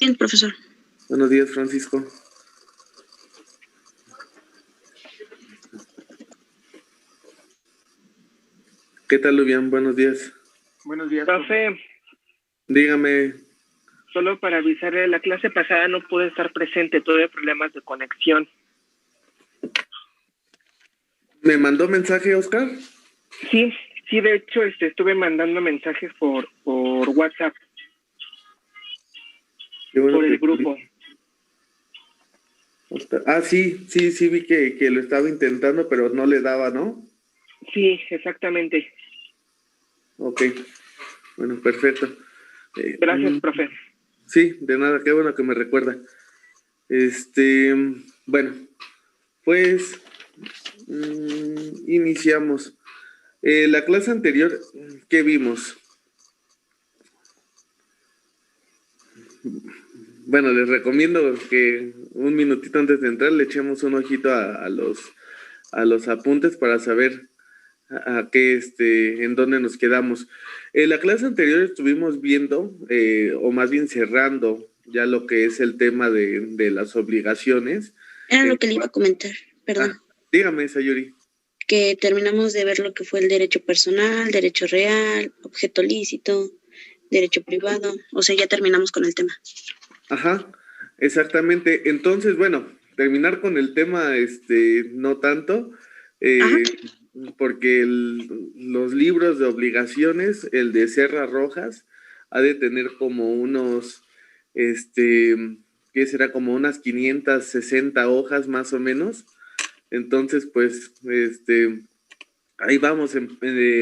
Bien, profesor. Buenos días, Francisco. ¿Qué tal, Lubián? Buenos días. Buenos días, profe. Dígame. Solo para avisarle, la clase pasada no pude estar presente, tuve problemas de conexión. ¿Me mandó mensaje, Oscar? Sí, de hecho, estuve mandando mensajes por WhatsApp. Bueno por el grupo. Sí, vi que lo estaba intentando, pero no le daba, ¿no? Sí, exactamente. Ok, bueno, perfecto. Gracias, profe. Sí, de nada, qué bueno que me recuerda. Bueno, pues iniciamos. La clase anterior, ¿qué vimos? Bueno, les recomiendo que un minutito antes de entrar le echemos un ojito a los apuntes para saber a qué, en dónde nos quedamos. En la clase anterior estuvimos viendo, o más bien cerrando, ya lo que es el tema de las obligaciones. Era lo que le iba a comentar, perdón. Dígame, Sayuri. Que terminamos de ver lo que fue el derecho personal, derecho real, objeto lícito, derecho privado, o sea, ya terminamos con el tema. Ajá, exactamente. Entonces, bueno, terminar con el tema, no tanto, porque los libros de obligaciones, el de Serra Rojas, ha de tener como unos, ¿qué será? Como unas 560 hojas más o menos. Entonces, pues, ahí vamos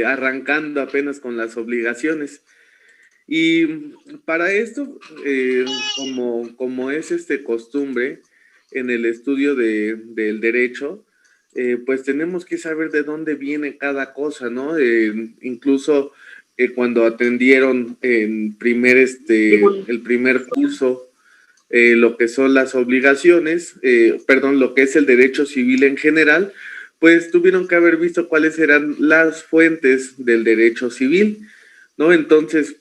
arrancando apenas con las obligaciones. Y para esto, como es costumbre en el estudio del derecho, pues tenemos que saber de dónde viene cada cosa, ¿no? Incluso cuando atendieron el primer curso, lo que son las obligaciones, lo que es el derecho civil en general, pues tuvieron que haber visto cuáles eran las fuentes del derecho civil, ¿no? Entonces,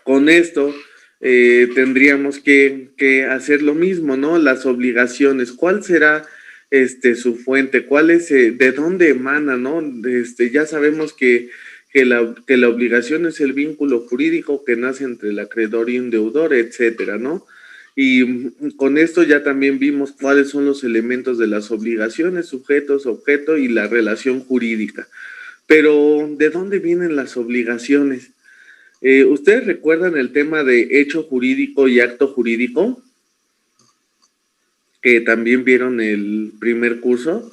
con esto tendríamos que hacer lo mismo, ¿no? Las obligaciones, ¿cuál será su fuente? ¿Cuál es, de dónde emana, no? Ya sabemos que la obligación es el vínculo jurídico que nace entre el acreedor y un deudor, etcétera, ¿no? Y con esto ya también vimos cuáles son los elementos de las obligaciones, sujetos, objeto y la relación jurídica. Pero, ¿de dónde vienen las obligaciones? ¿Ustedes recuerdan el tema de hecho jurídico y acto jurídico? Que también vieron el primer curso.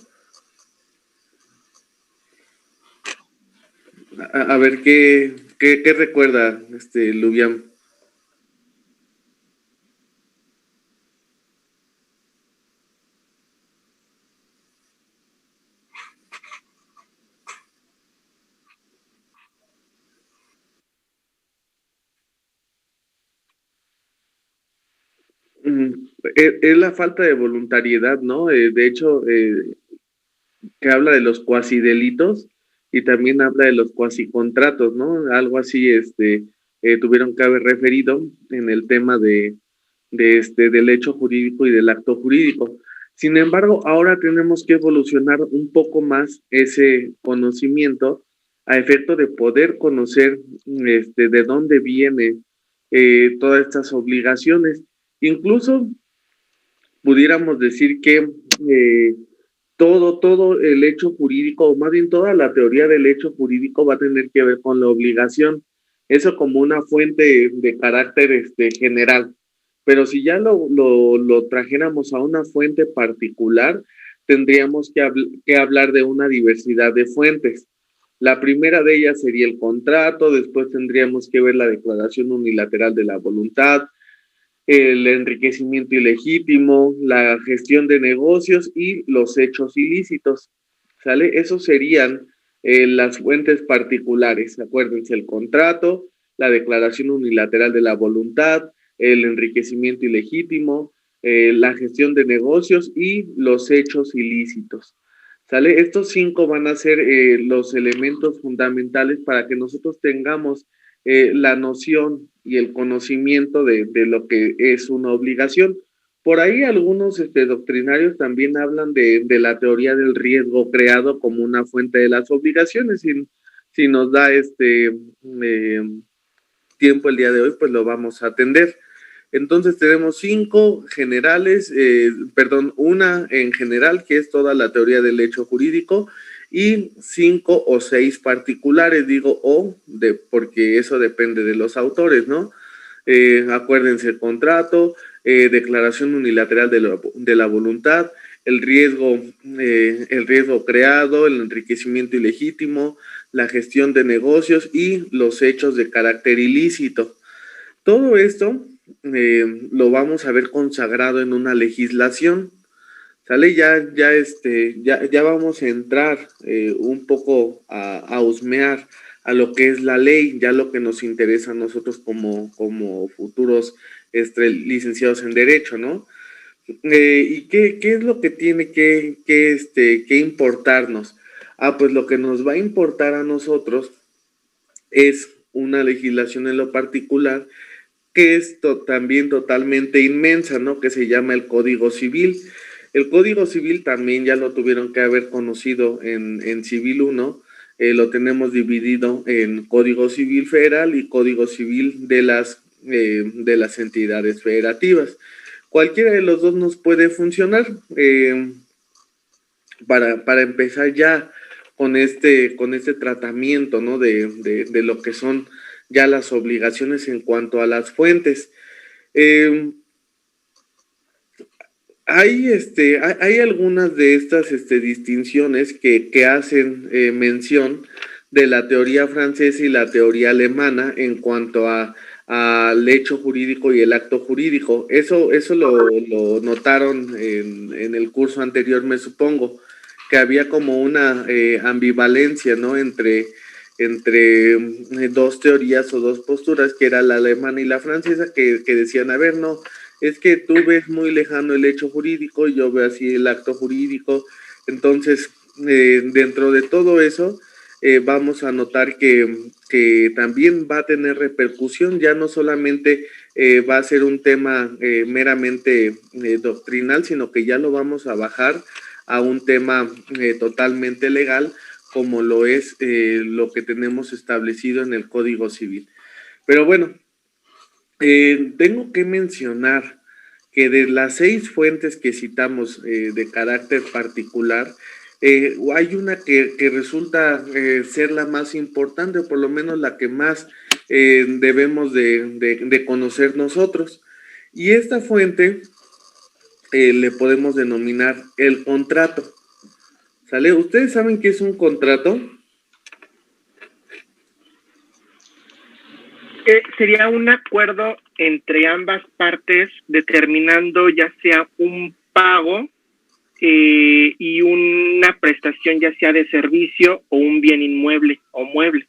A ver, ¿qué recuerda, Lubián? Es la falta de voluntariedad, ¿no? De hecho, que habla de los cuasidelitos y también habla de los cuasicontratos, ¿no? Algo así, tuvieron que haber referido en el tema del hecho jurídico y del acto jurídico. Sin embargo, ahora tenemos que evolucionar un poco más ese conocimiento a efecto de poder conocer de dónde vienen todas estas obligaciones. Incluso pudiéramos decir que todo el hecho jurídico, o más bien toda la teoría del hecho jurídico va a tener que ver con la obligación. Eso como una fuente de carácter general. Pero si ya lo trajéramos a una fuente particular, tendríamos que hablar de una diversidad de fuentes. La primera de ellas sería el contrato, después tendríamos que ver la declaración unilateral de la voluntad, el enriquecimiento ilegítimo, la gestión de negocios y los hechos ilícitos, ¿sale? Esos serían las fuentes particulares, acuérdense, el contrato, la declaración unilateral de la voluntad, el enriquecimiento ilegítimo, la gestión de negocios y los hechos ilícitos, ¿sale? Estos 5 van a ser los elementos fundamentales para que nosotros tengamos la noción y el conocimiento de lo que es una obligación. Por ahí algunos doctrinarios también hablan de la teoría del riesgo creado como una fuente de las obligaciones. Si nos da tiempo el día de hoy, pues lo vamos a atender. Entonces tenemos 5 generales, una en general, que es toda la teoría del hecho jurídico, y 5 o 6 particulares, digo porque eso depende de los autores, ¿no? Acuérdense, el contrato, declaración unilateral de la voluntad, el riesgo creado, el enriquecimiento ilegítimo, la gestión de negocios y los hechos de carácter ilícito. Todo esto lo vamos a ver consagrado en una legislación, ¿sale? Ya vamos a entrar un poco a husmear a lo que es la ley, ya lo que nos interesa a nosotros como futuros licenciados en Derecho, ¿no? ¿Y qué es lo que tiene que importarnos? Pues lo que nos va a importar a nosotros es una legislación en lo particular que es también totalmente inmensa, ¿no? Que se llama el Código Civil. El Código Civil también ya lo tuvieron que haber conocido en Civil 1, lo tenemos dividido en Código Civil Federal y Código Civil de las entidades federativas. Cualquiera de los dos nos puede funcionar para empezar ya con este tratamiento, ¿no? de lo que son ya las obligaciones en cuanto a las fuentes. Hay algunas de estas distinciones que hacen mención de la teoría francesa y la teoría alemana en cuanto al hecho jurídico y el acto jurídico. Eso lo notaron en el curso anterior, me supongo, que había como una ambivalencia, ¿no? Entre dos teorías o dos posturas, que era la alemana y la francesa, que decían, a ver, no, es que tú ves muy lejano el hecho jurídico, yo veo así el acto jurídico. Entonces, dentro de todo eso, vamos a notar que también va a tener repercusión, ya no solamente va a ser un tema meramente doctrinal, sino que ya lo vamos a bajar a un tema totalmente legal, como lo es lo que tenemos establecido en el Código Civil. Pero bueno, tengo que mencionar que de las 6 fuentes que citamos de carácter particular, hay una que resulta ser la más importante, o por lo menos la que más debemos de conocer nosotros. Y esta fuente le podemos denominar el contrato. ¿Sale? ¿Ustedes saben qué es un contrato? Sería un acuerdo entre ambas partes determinando ya sea un pago y una prestación ya sea de servicio o un bien inmueble o mueble.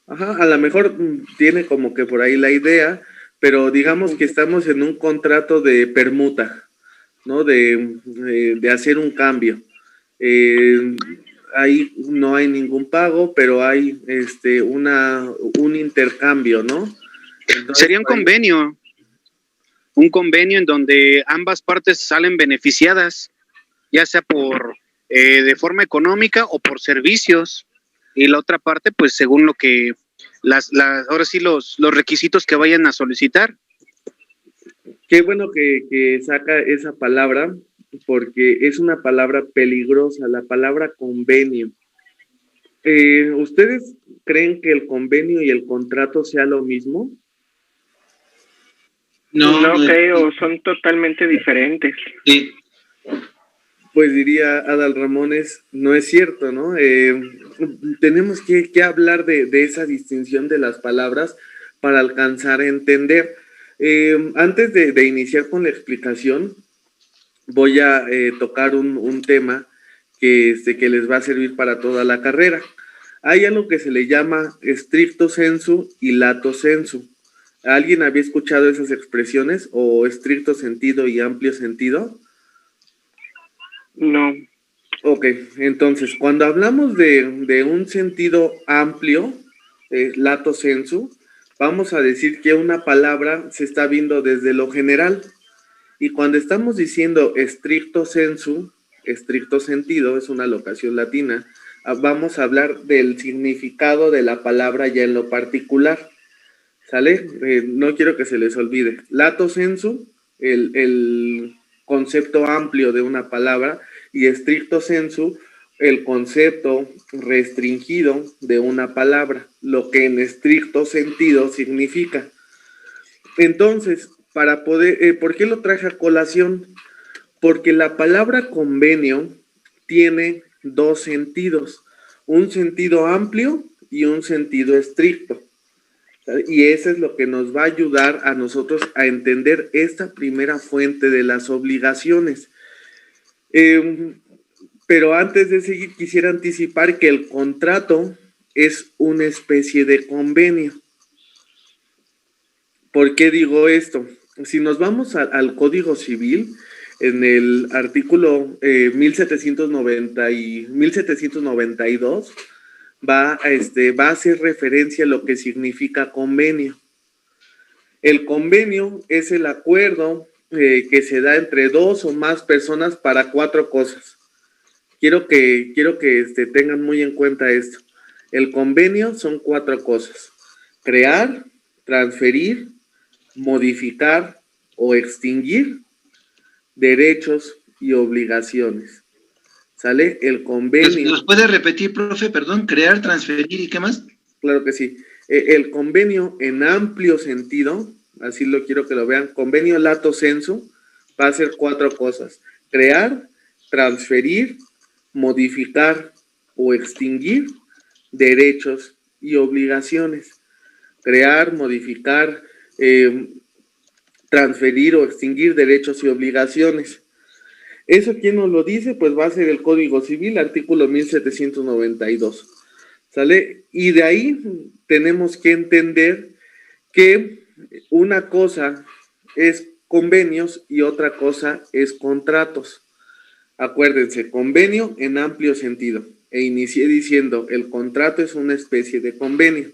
Ajá, a lo mejor tiene como que por ahí la idea, pero digamos que estamos en un contrato de permuta, ¿no? De hacer un cambio. Ahí no hay ningún pago, pero hay un intercambio, ¿no? Entonces, sería un convenio en donde ambas partes salen beneficiadas, ya sea por de forma económica o por servicios, y la otra parte pues según lo que ahora sí los requisitos que vayan a solicitar. Qué bueno que saca esa palabra, porque es una palabra peligrosa, la palabra convenio. ¿Ustedes creen que el convenio y el contrato sea lo mismo? No creo, son totalmente diferentes. Sí. Pues diría Adal Ramones, no es cierto, ¿no? Tenemos que hablar de esa distinción de las palabras para alcanzar a entender. Antes de iniciar con la explicación, voy a tocar un tema que les va a servir para toda la carrera. Hay algo que se le llama stricto sensu y lato sensu. ¿Alguien había escuchado esas expresiones, o estricto sentido y amplio sentido? No. Ok, entonces, cuando hablamos de un sentido amplio, lato sensu, vamos a decir que una palabra se está viendo desde lo general. Y cuando estamos diciendo stricto sensu, estricto sentido, es una locación latina, vamos a hablar del significado de la palabra ya en lo particular. ¿Sale? No quiero que se les olvide. Lato sensu, el concepto amplio de una palabra, y stricto sensu, el concepto restringido de una palabra, lo que en estricto sentido significa. Entonces, para poder, ¿por qué lo traje a colación? Porque la palabra convenio tiene dos sentidos, un sentido amplio y un sentido estricto. Y eso es lo que nos va a ayudar a nosotros a entender esta primera fuente de las obligaciones. Pero antes de seguir, quisiera anticipar que el contrato es una especie de convenio. ¿Por qué digo esto? Si nos vamos al Código Civil, en el artículo 1792, va a hacer referencia a lo que significa convenio. El convenio es el acuerdo que se da entre dos o más personas para cuatro cosas. Quiero que tengan muy en cuenta esto. El convenio son cuatro cosas: crear, transferir, modificar o extinguir derechos y obligaciones. ¿Sale? El convenio. ¿Los puede repetir, profe? Perdón, crear, transferir y qué más. Claro que sí. El convenio en amplio sentido, así lo quiero que lo vean, convenio lato sensu, va a ser cuatro cosas: crear, transferir, modificar o extinguir derechos y obligaciones. Crear, modificar, transferir o extinguir derechos y obligaciones. ¿Eso quién nos lo dice? Pues va a ser el Código Civil, artículo 1792. ¿Sale? Y de ahí tenemos que entender que una cosa es convenios y otra cosa es contratos. Acuérdense, convenio en amplio sentido. E inicié diciendo, el contrato es una especie de convenio.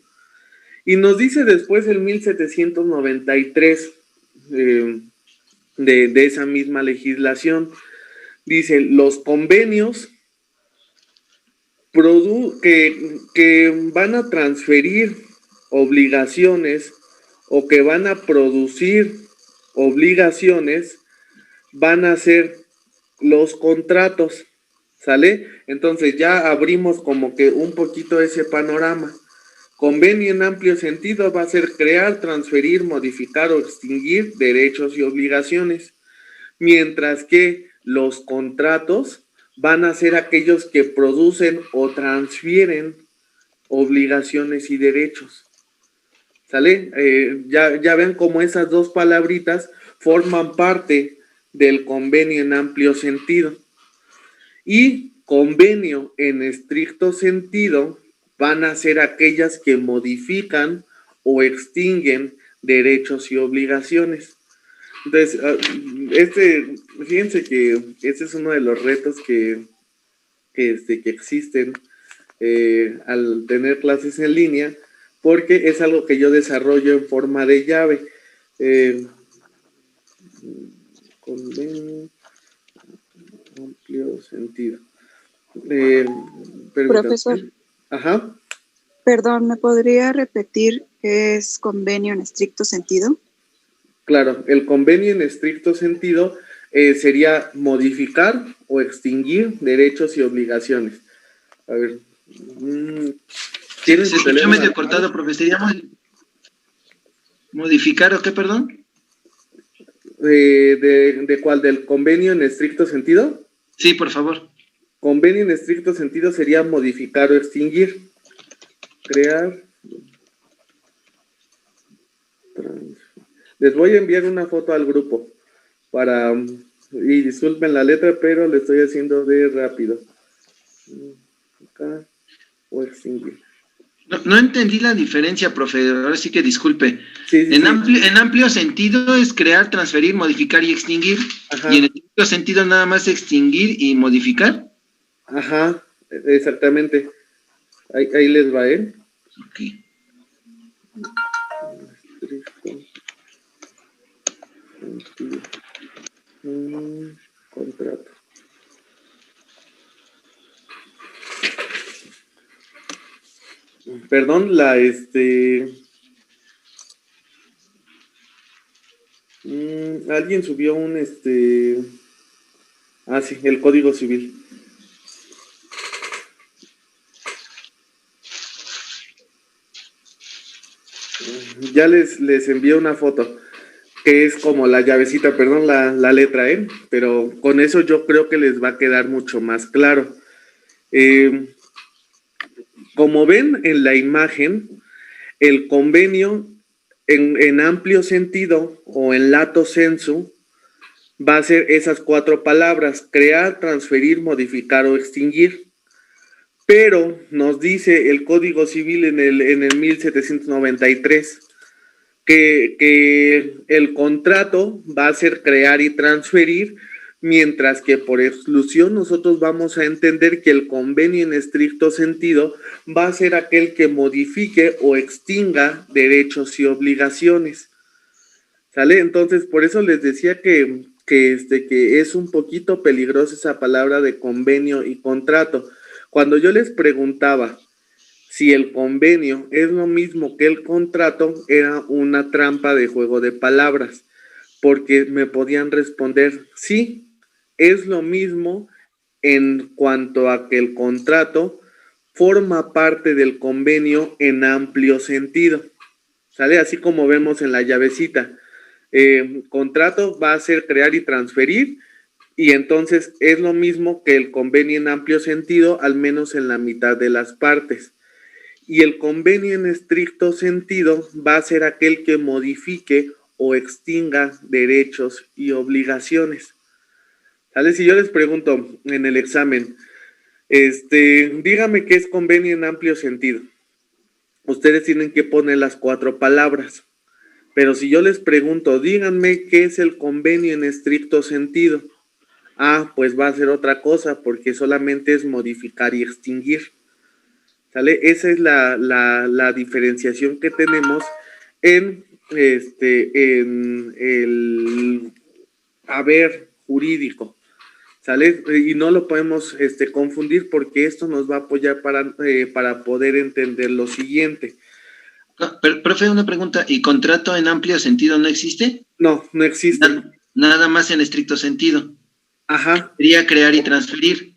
Y nos dice después el 1793 de esa misma legislación, dice, los convenios que van a transferir obligaciones o que van a producir obligaciones van a ser los contratos, ¿sale? Entonces ya abrimos como que un poquito ese panorama. Convenio en amplio sentido va a ser crear, transferir, modificar o extinguir derechos y obligaciones, mientras que los contratos van a ser aquellos que producen o transfieren obligaciones y derechos. ¿Sale? Ya ven cómo esas dos palabritas forman parte del convenio en amplio sentido. Y convenio en estricto sentido van a ser aquellas que modifican o extinguen derechos y obligaciones. Entonces, fíjense que este es uno de los retos que existen al tener clases en línea, porque es algo que yo desarrollo en forma de llave. Convenio, amplio sentido. Profesor. Ajá. Perdón, ¿me podría repetir qué es convenio en estricto sentido? Claro, el convenio en estricto sentido sería modificar o extinguir derechos y obligaciones. A ver. Se escuchó medio cortado, profesor. ¿Modificar o qué, perdón? ¿De cuál? ¿Del convenio en estricto sentido? Sí, por favor. Convenio en estricto sentido sería modificar o extinguir. Crear. Les voy a enviar una foto al grupo y disculpen la letra, pero le estoy haciendo de rápido. Acá, o extinguir. No entendí la diferencia, profe, ahora sí que disculpe. Sí. En amplio sentido es crear, transferir, modificar y extinguir. Ajá. Y en estricto sentido nada más extinguir y modificar. Ajá, exactamente. Ahí les va, ¿eh? Okay. Contrato. Perdón, alguien subió un sí, el Código Civil. Ya les envié una foto que es como la llavecita, perdón, la letra, pero con eso yo creo que les va a quedar mucho más claro. Como ven en la imagen, el convenio en amplio sentido o en lato sensu va a ser esas 4 palabras: crear, transferir, modificar o extinguir. Pero nos dice el Código Civil en el 1793 que el contrato va a ser crear y transferir, mientras que por exclusión nosotros vamos a entender que el convenio en estricto sentido va a ser aquel que modifique o extinga derechos y obligaciones. ¿Sale? Entonces, por eso les decía que es un poquito peligrosa esa palabra de convenio y contrato. Cuando yo les preguntaba si el convenio es lo mismo que el contrato, era una trampa de juego de palabras, porque me podían responder, sí, es lo mismo en cuanto a que el contrato forma parte del convenio en amplio sentido. ¿Sale? Así como vemos en la llavecita. Contrato va a ser crear y transferir, y entonces es lo mismo que el convenio en amplio sentido, al menos en la mitad de las partes. Y el convenio en estricto sentido va a ser aquel que modifique o extinga derechos y obligaciones. ¿Sale? Si yo les pregunto en el examen, dígame qué es convenio en amplio sentido, ustedes tienen que poner las 4 palabras. Pero si yo les pregunto, díganme qué es el convenio en estricto sentido, pues va a ser otra cosa, porque solamente es modificar y extinguir. ¿Sale? Esa es la diferenciación que tenemos en el haber jurídico. ¿Sale? Y no lo podemos confundir, porque esto nos va a apoyar para poder entender lo siguiente. Pero, profe, una pregunta, ¿y contrato en amplio sentido no existe? No existe. Nada más en estricto sentido. Ajá. Sería crear y transferir.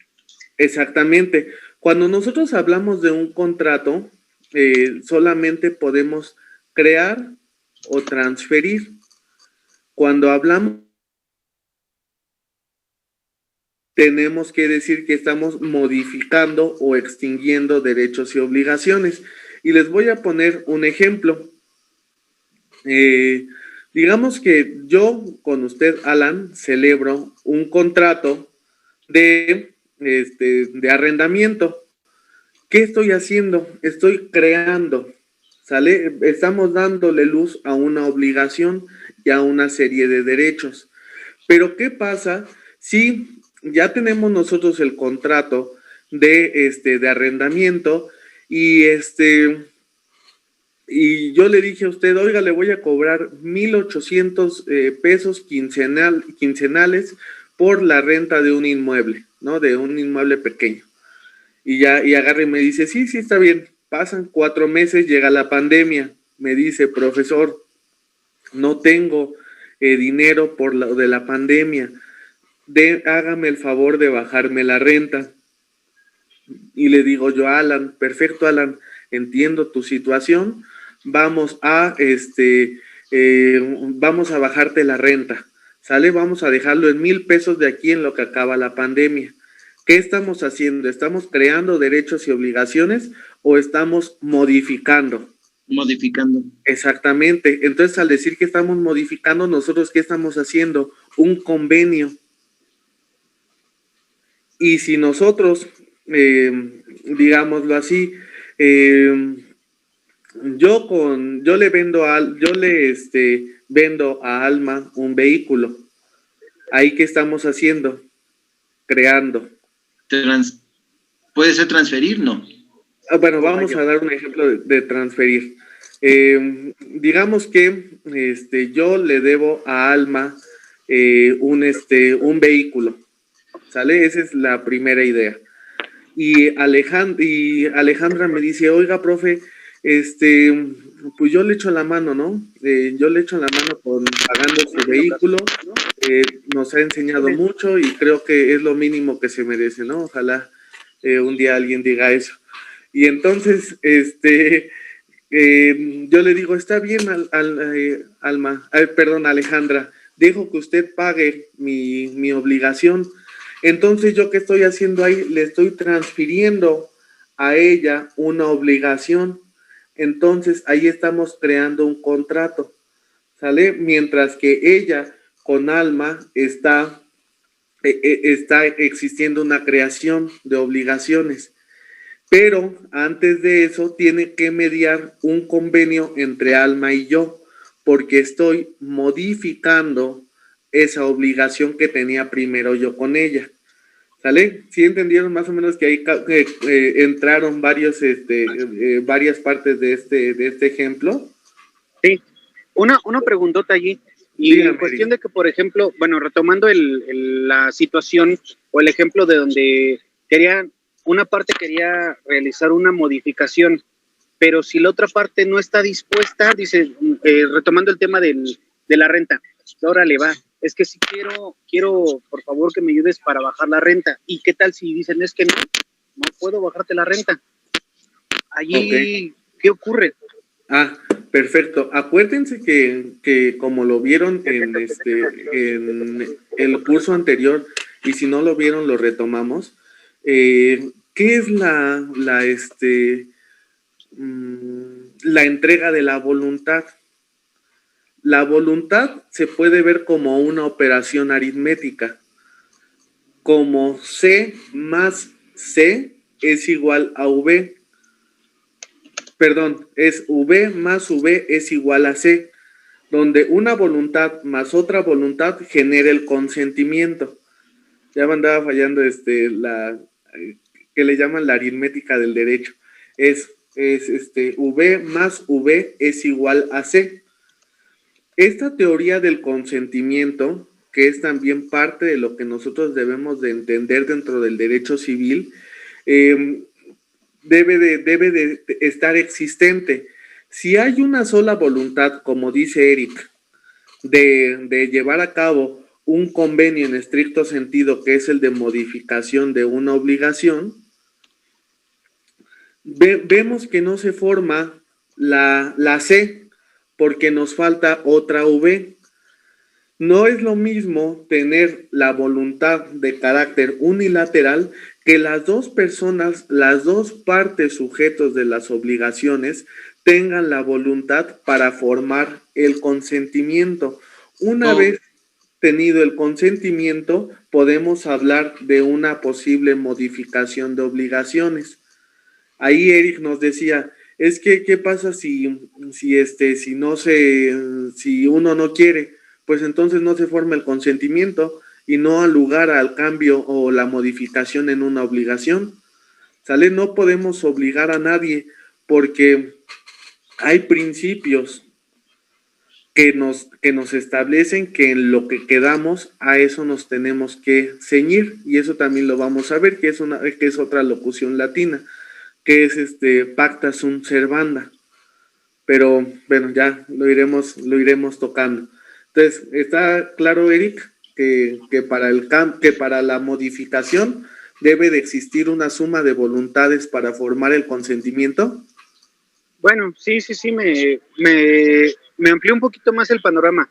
Exactamente. Cuando nosotros hablamos de un contrato, solamente podemos crear o transferir. Cuando hablamos, tenemos que decir que estamos modificando o extinguiendo derechos y obligaciones. Y les voy a poner un ejemplo. Digamos que yo con usted, Alan, celebro un contrato de arrendamiento. ¿Qué estoy haciendo? Estoy creando, ¿sale? Estamos dándole luz a una obligación y a una serie de derechos. Pero ¿qué pasa si ya tenemos nosotros el contrato de arrendamiento y y yo le dije a usted, oiga, le voy a cobrar 1,800 pesos quincenales por la renta de un inmueble, ¿no? De un inmueble pequeño. Y agarra y me dice, sí, está bien. Pasan 4 meses, llega la pandemia. Me dice, profesor, no tengo dinero por lo de la pandemia. Hágame el favor de bajarme la renta. Y le digo yo, Alan, perfecto, Alan, entiendo tu situación. Vamos a bajarte la renta. ¿Sale? Vamos a dejarlo en 1,000 pesos de aquí en lo que acaba la pandemia. ¿Qué estamos haciendo? ¿Estamos creando derechos y obligaciones o estamos modificando? Modificando. Exactamente. Entonces, al decir que estamos modificando, nosotros, ¿qué estamos haciendo? Un convenio. Y si nosotros, digámoslo así, yo le vendo a Alma un vehículo. ¿Ahí qué estamos haciendo? Creando. ¿Puede ser transferir? No. Bueno, vamos a dar un ejemplo de transferir. Digamos que yo le debo a Alma un vehículo, ¿sale? Esa es la primera idea. Y Alejandra me dice, oiga, profe, pues yo le echo la mano, ¿no? Yo le echo la mano pagando su vehículo, nos ha enseñado mucho y creo que es lo mínimo que se merece, ¿no? Ojalá un día alguien diga eso. Y entonces, yo le digo, está bien, Alejandra, dejo que usted pague mi obligación. Entonces, ¿yo qué estoy haciendo ahí? Le estoy transfiriendo a ella una obligación. Entonces, ahí estamos creando un contrato, ¿sale? Mientras que ella, con Alma, está existiendo una creación de obligaciones. Pero antes de eso tiene que mediar un convenio entre Alma y yo, porque estoy modificando esa obligación que tenía primero yo con ella. ¿Sale? ¿Sí entendieron más o menos que ahí entraron varias partes de este ejemplo? Sí, una preguntota allí. Y Dígame, en cuestión de que, por ejemplo, bueno, retomando la situación o el ejemplo de donde una parte quería realizar una modificación, pero si la otra parte no está dispuesta, dice, retomando el tema de la renta, órale, va, es que si quiero, por favor, que me ayudes para bajar la renta. ¿Y qué tal si dicen, es que no puedo bajarte la renta? Allí, okay. ¿Qué ocurre? Perfecto. Acuérdense que como lo vieron en el curso anterior, y si no lo vieron, lo retomamos. ¿Qué es la entrega de la voluntad? La voluntad se puede ver como una operación aritmética, como C más C es igual a V. Perdón, es V más V es igual a C, donde una voluntad más otra voluntad genera el consentimiento. Ya me andaba fallando que le llaman la aritmética del derecho. Es V más V es igual a C. Esta teoría del consentimiento, que es también parte de lo que nosotros debemos de entender dentro del derecho civil, debe de estar existente. Si hay una sola voluntad, como dice Eric, de llevar a cabo un convenio en estricto sentido, que es el de modificación de una obligación, vemos que no se forma la C, porque nos falta otra V. No es lo mismo tener la voluntad de carácter unilateral que las dos personas, las dos partes sujetos de las obligaciones tengan la voluntad para formar el consentimiento. Una vez tenido el consentimiento, podemos hablar de una posible modificación de obligaciones. Ahí Eric nos decía, es que ¿qué pasa si uno no quiere? Pues entonces no se forma el consentimiento y no da lugar al cambio o la modificación en una obligación. ¿Sale? No podemos obligar a nadie porque hay principios que nos establecen que en lo que quedamos a eso nos tenemos que ceñir, y eso también lo vamos a ver, que es otra locución latina, que es pacta sunt servanda. Pero bueno, ya lo iremos tocando. Entonces, ¿está claro, Eric, que para la modificación debe de existir una suma de voluntades para formar el consentimiento? Bueno, sí, me amplió un poquito más el panorama.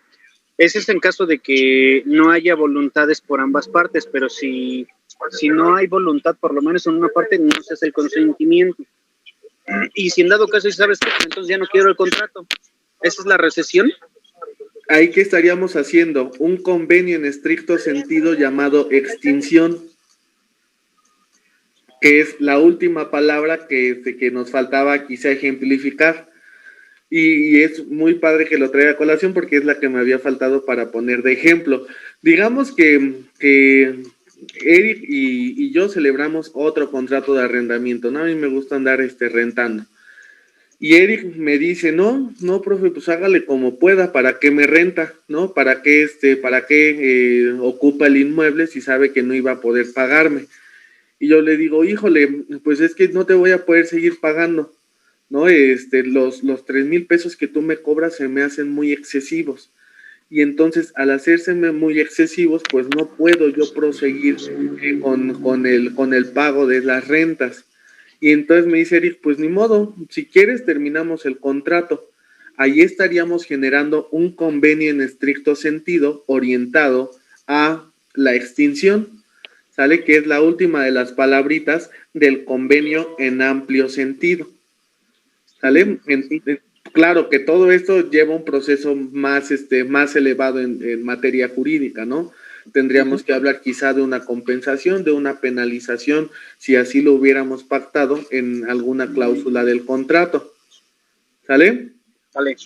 Ese es en caso de que no haya voluntades por ambas partes, pero si no hay voluntad, por lo menos en una parte, no se hace el consentimiento. Y si en dado caso, ¿sabes qué? Entonces ya no quiero el contrato. ¿Esa es la recesión? Ahí que estaríamos haciendo un convenio en estricto sentido llamado extinción, que es la última palabra que nos faltaba quizá ejemplificar. Y es muy padre que lo traiga a colación porque es la que me había faltado para poner de ejemplo. Digamos que Eric y yo celebramos otro contrato de arrendamiento, ¿no? A mí me gusta andar rentando. Y Eric me dice, no, profe, pues hágale como pueda, ¿para qué me renta? ¿No? ¿Para qué ocupa el inmueble si sabe que no iba a poder pagarme? Y yo le digo, híjole, pues es que no te voy a poder seguir pagando, ¿no? Los 3,000 pesos que tú me cobras se me hacen muy excesivos. Y entonces, al hacérseme muy excesivos, pues no puedo yo proseguir con el pago de las rentas. Y entonces me dice Eric, pues ni modo, si quieres terminamos el contrato. Ahí estaríamos generando un convenio en estricto sentido orientado a la extinción, ¿sale? Que es la última de las palabritas del convenio en amplio sentido, ¿sale? Claro que todo esto lleva un proceso más elevado en materia jurídica, ¿no? Tendríamos que hablar quizá de una compensación, de una penalización, si así lo hubiéramos pactado en alguna cláusula del contrato. ¿Sale? Vale.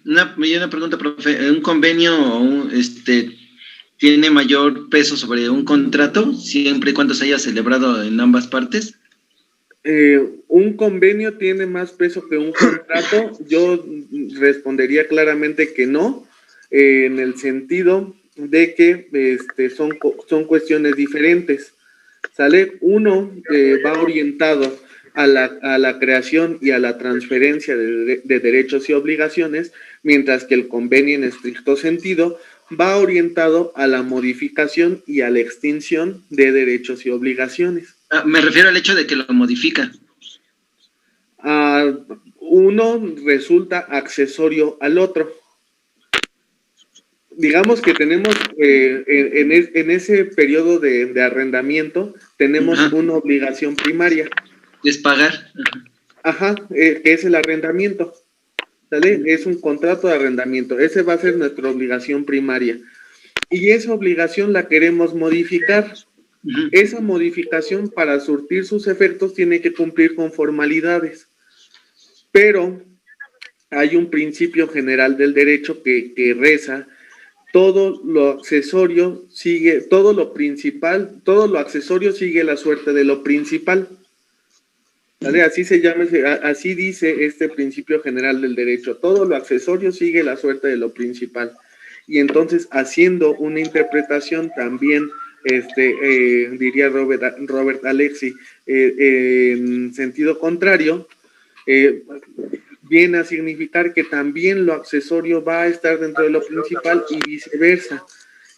Una pregunta, profe. ¿Un convenio tiene mayor peso sobre un contrato siempre y cuando se haya celebrado en ambas partes? Un convenio tiene más peso que un contrato. Yo respondería claramente que no, en el sentido de que son cuestiones diferentes, ¿sale? Uno va orientado a la creación y a la transferencia de derechos y obligaciones, mientras que el convenio en estricto sentido va orientado a la modificación y a la extinción de derechos y obligaciones. Me refiero al hecho de que lo modifica. Uno resulta accesorio al otro. Digamos que tenemos en ese periodo de arrendamiento tenemos una obligación primaria. Es pagar. Que es el arrendamiento. ¿Sale? Es un contrato de arrendamiento. Ese va a ser nuestra obligación primaria. Y esa obligación la queremos modificar. Esa modificación, para surtir sus efectos, tiene que cumplir con formalidades. Pero hay un principio general del derecho que reza: todo lo accesorio sigue, todo lo principal, todo lo accesorio sigue la suerte de lo principal. ¿Vale? Así se llama, así dice este principio general del derecho: todo lo accesorio sigue la suerte de lo principal. Y entonces, haciendo una interpretación también, diría Robert Alexi, en sentido contrario, viene a significar que también lo accesorio va a estar dentro de lo principal y viceversa.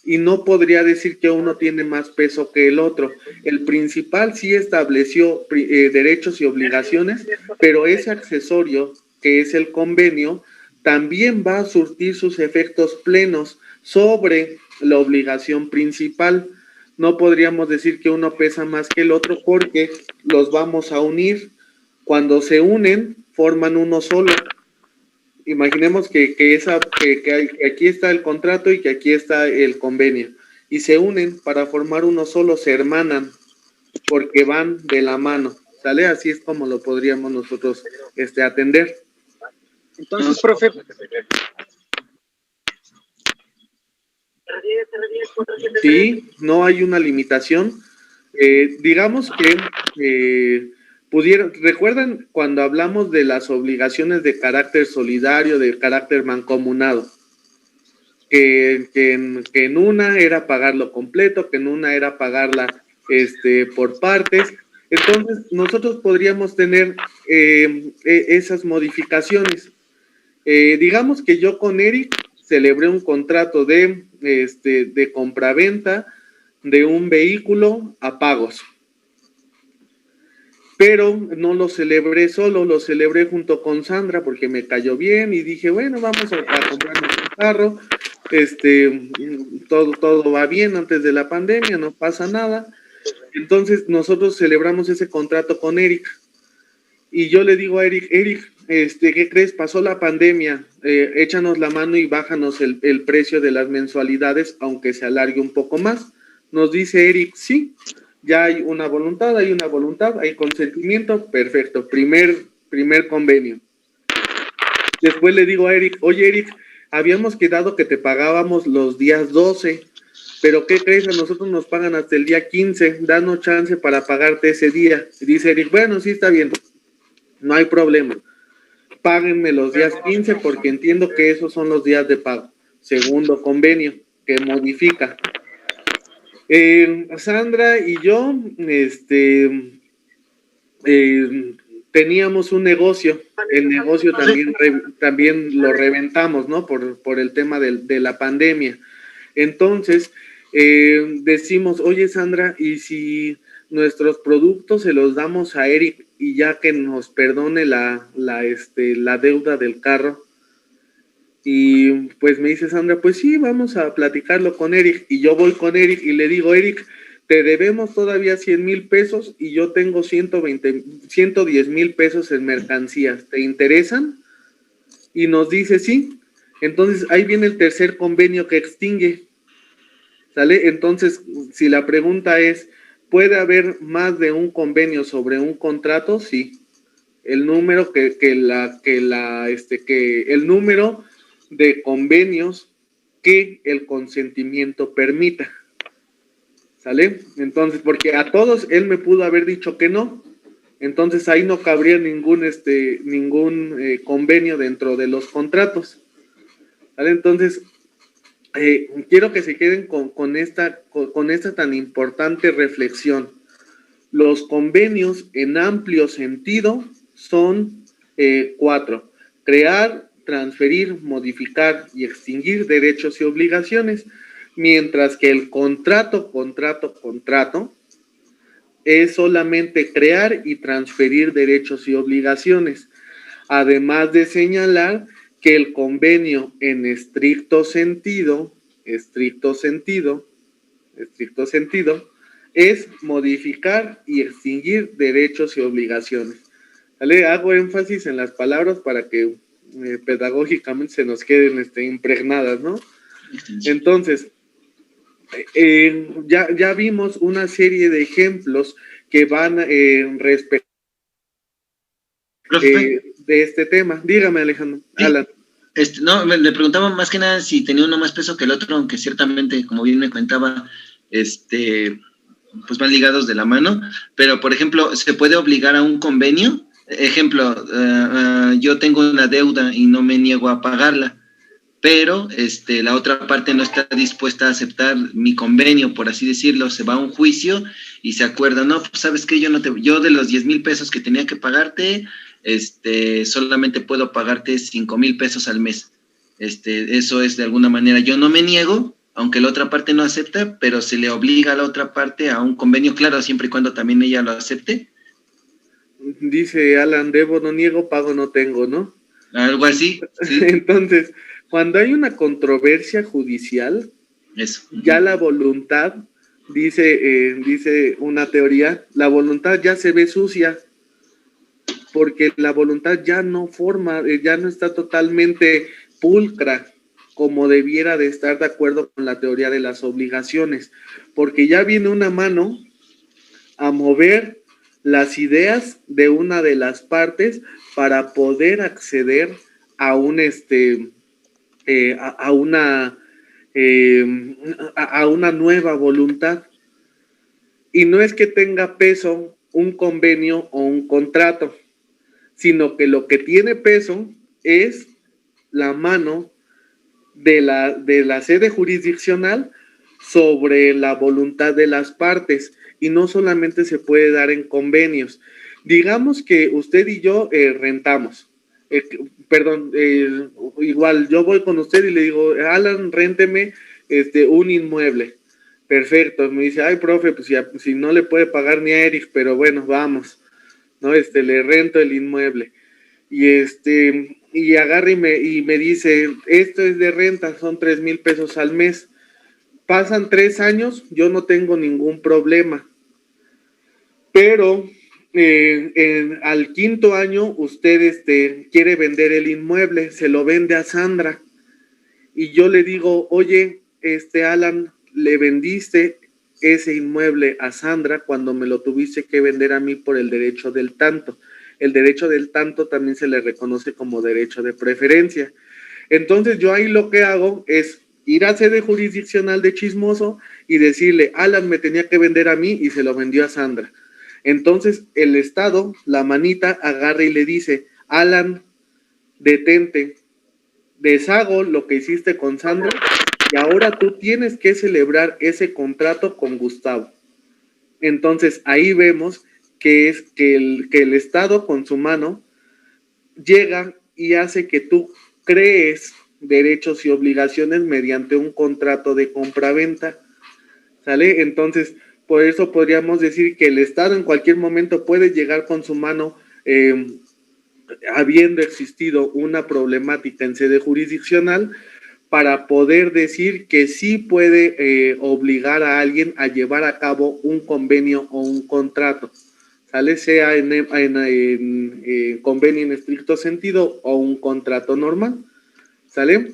Y no podría decir que uno tiene más peso que el otro. El principal sí estableció derechos y obligaciones, pero ese accesorio, que es el convenio, también va a surtir sus efectos plenos sobre la obligación principal. No podríamos decir que uno pesa más que el otro, porque los vamos a unir. Cuando se unen, forman uno solo. Imaginemos que aquí está el contrato y que aquí está el convenio, y se unen para formar uno solo, se hermanan, porque van de la mano, ¿sale? Así es como lo podríamos nosotros atender. Entonces, profe, sí, no hay una limitación. Digamos que ¿recuerdan cuando hablamos de las obligaciones de carácter solidario, de carácter mancomunado? Que en una era pagarlo completo, que en una era pagarla por partes. Entonces, nosotros podríamos tener esas modificaciones. Digamos que yo con Eric celebré un contrato de compraventa de un vehículo a pagos. Pero no lo celebré solo, lo celebré junto con Sandra porque me cayó bien y dije, bueno, vamos a comprarnos un carro, todo va bien antes de la pandemia, no pasa nada. Entonces nosotros celebramos ese contrato con Eric y yo le digo a Eric, ¿qué crees? Pasó la pandemia, échanos la mano y bájanos el precio de las mensualidades, aunque se alargue un poco más. Nos dice Eric, sí. Ya hay una voluntad, hay consentimiento, perfecto, primer convenio. Después le digo a Eric, oye Eric, habíamos quedado que te pagábamos los días 12, pero ¿qué crees? A nosotros nos pagan hasta el día 15, danos chance para pagarte ese día. Y dice Eric, bueno, sí está bien, no hay problema. páguenme los días 15 porque entiendo que esos son los días de pago. Segundo convenio que modifica. Sandra y yo, teníamos un negocio. El negocio también lo reventamos, ¿no? Por el tema de la pandemia. Entonces, decimos, oye, Sandra, ¿y si nuestros productos se los damos a Eric y ya que nos perdone la deuda del carro? Y pues me dice Sandra, pues sí, vamos a platicarlo con Eric. Y yo voy con Eric y le digo, Eric, te debemos todavía 100,000 pesos y yo tengo 110,000 pesos en mercancías. ¿Te interesan? Y nos dice sí. Entonces ahí viene el tercer convenio que extingue. ¿Sale? Entonces, si la pregunta es, ¿puede haber más de un convenio sobre un contrato? Sí. El número el número de convenios que el consentimiento permita. ¿Sale? Entonces, porque a todos él me pudo haber dicho que no, entonces ahí no cabría ningún convenio dentro de los contratos. ¿Sale? Entonces, quiero que se queden con esta tan importante reflexión. Los convenios en amplio sentido son 4. Crear, transferir, modificar y extinguir derechos y obligaciones, mientras que el contrato es solamente crear y transferir derechos y obligaciones, además de señalar que el convenio en estricto sentido es modificar y extinguir derechos y obligaciones. ¿Vale? Hago énfasis en las palabras para que pedagógicamente se nos queden impregnadas, ¿no? Entonces, ya vimos una serie de ejemplos que van respecto de este tema. Dígame, Alejandro. Sí. Alan. No, le preguntaba más que nada si tenía uno más peso que el otro, aunque ciertamente, como bien me contaba, pues van ligados de la mano, pero por ejemplo, ¿se puede obligar a un convenio? Ejemplo, yo tengo una deuda y no me niego a pagarla, pero la otra parte no está dispuesta a aceptar mi convenio, por así decirlo, se va a un juicio y se acuerda, no, pues sabes que yo de los 10,000 pesos que tenía que pagarte, solamente puedo pagarte 5,000 pesos al mes. Eso es de alguna manera, yo no me niego, aunque la otra parte no acepta, pero se le obliga a la otra parte a un convenio, claro, siempre y cuando también ella lo acepte. Dice Alan, debo no niego, pago no tengo, ¿no? Algo así, sí. Entonces, cuando hay una controversia judicial, eso. Ya la voluntad, dice una teoría, la voluntad ya se ve sucia, porque la voluntad ya no está totalmente pulcra, como debiera de estar de acuerdo con la teoría de las obligaciones, porque ya viene una mano a mover las ideas de una de las partes para poder acceder a una nueva voluntad. Y no es que tenga peso un convenio o un contrato, sino que lo que tiene peso es la mano de la sede jurisdiccional sobre la voluntad de las partes, y no solamente se puede dar en convenios. Digamos que usted y yo rentamos, igual yo voy con usted y le digo, Alan, rénteme un inmueble. Perfecto, me dice, ay, profe, pues si no le puede pagar ni a Eric, pero bueno, vamos, ¿no? Le rento el inmueble. Y agarra y me dice, esto es de renta, son 3,000 pesos al mes. Pasan 3 años, yo no tengo ningún problema. Pero al 5.º año, usted quiere vender el inmueble, se lo vende a Sandra. Y yo le digo, oye, Alan, le vendiste ese inmueble a Sandra cuando me lo tuviste que vender a mí por el derecho del tanto. El derecho del tanto también se le reconoce como derecho de preferencia. Entonces yo ahí lo que hago es ir a sede jurisdiccional de chismoso y decirle, Alan me tenía que vender a mí y se lo vendió a Sandra. Entonces el Estado, la manita, agarra y le dice, Alan, detente, deshago lo que hiciste con Sandra y ahora tú tienes que celebrar ese contrato con Gustavo. Entonces ahí vemos que es que el Estado con su mano llega y hace que tú crees derechos y obligaciones mediante un contrato de compraventa, ¿sale? Entonces, por eso podríamos decir que el Estado en cualquier momento puede llegar con su mano, habiendo existido una problemática en sede jurisdiccional, para poder decir que sí puede obligar a alguien a llevar a cabo un convenio o un contrato, ¿sale? Sea en convenio en estricto sentido o un contrato normal, ¿sale?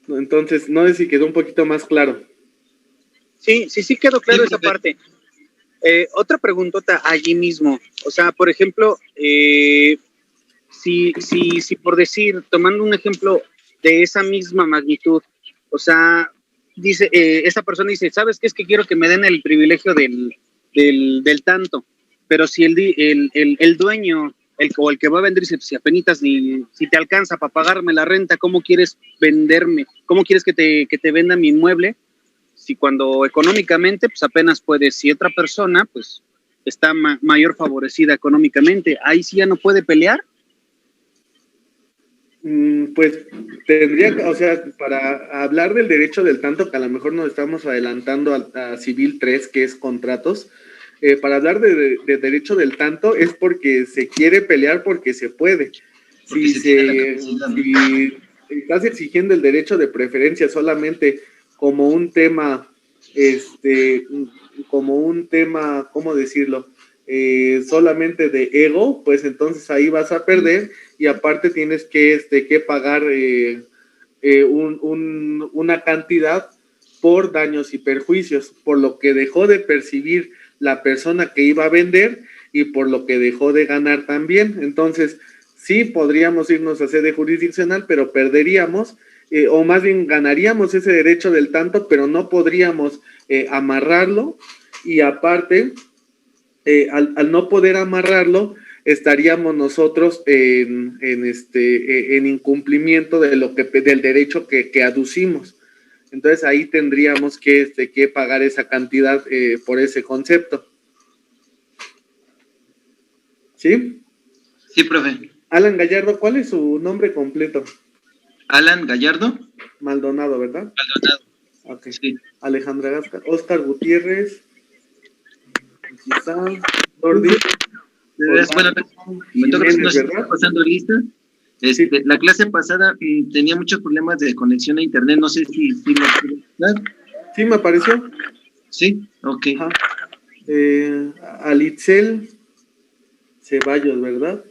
Entonces, no sé si quedó un poquito más claro. Sí, quedó claro esa parte. Otra preguntota allí mismo. O sea, por ejemplo, si por decir, tomando un ejemplo de esa misma magnitud, o sea, dice, esa persona dice, ¿sabes qué? Es que quiero que me den el privilegio del tanto, pero si el dueño, o el que va a vender, dice, si apenitas si te alcanza para pagarme la renta, ¿cómo quieres venderme? ¿Cómo quieres que te venda mi inmueble? Si cuando económicamente, pues apenas puedes, si otra persona, pues está mayor favorecida económicamente, ahí sí ya no puede pelear. Pues tendría, o sea, para hablar del derecho del tanto, que a lo mejor nos estamos adelantando a Civil 3, que es contratos, para hablar de derecho del tanto es porque se quiere pelear porque se puede. Si estás exigiendo el derecho de preferencia solamente como un tema, ¿cómo decirlo? Solamente de ego, pues entonces ahí vas a perder y aparte tienes que pagar una cantidad por daños y perjuicios, por lo que dejó de percibir la persona que iba a vender y por lo que dejó de ganar también. Entonces, sí podríamos irnos a sede jurisdiccional, pero perderíamos, o más bien ganaríamos ese derecho del tanto, pero no podríamos amarrarlo y aparte, al no poder amarrarlo, estaríamos nosotros en incumplimiento de del derecho que aducimos. Entonces ahí tendríamos que pagar esa cantidad por ese concepto. ¿Sí? Sí, profe. Alan Gallardo, ¿cuál es su nombre completo? Alan Gallardo. Maldonado, ¿verdad? Maldonado. Ok. Sí. Alejandra Gasca, Oscar Gutiérrez, quizá, Jordi. Bueno, me toca, no sé si está pasando lista. Sí. La clase pasada tenía muchos problemas de conexión a internet, no sé si me puede explicar. Sí, me apareció. Sí, ok. Ajá. Alitzel Ceballos, ¿verdad?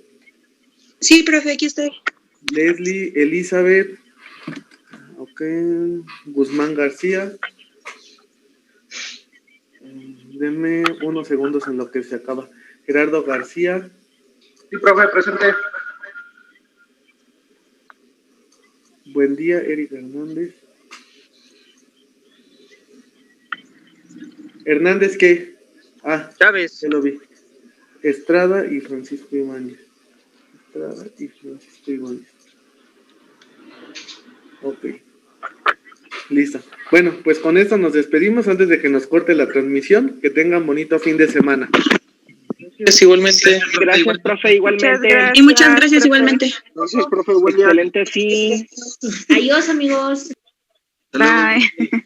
Sí, profe, aquí estoy. Leslie Elizabeth, ok, Guzmán García. Denme unos segundos en lo que se acaba. Gerardo García. Sí, profe, presente. Buen día, Eric Hernández. ¿Hernández qué? Ah, Chávez. ya lo vi. Estrada y Francisco Ibáñez. Ok. Listo. Bueno, pues con esto nos despedimos antes de que nos corte la transmisión. Que tengan bonito fin de semana. Gracias, igualmente. Gracias, profe, igualmente. Y muchas gracias igualmente. Gracias, profe, buen día. Excelente, sí. Adiós, amigos. Hasta luego. Bye.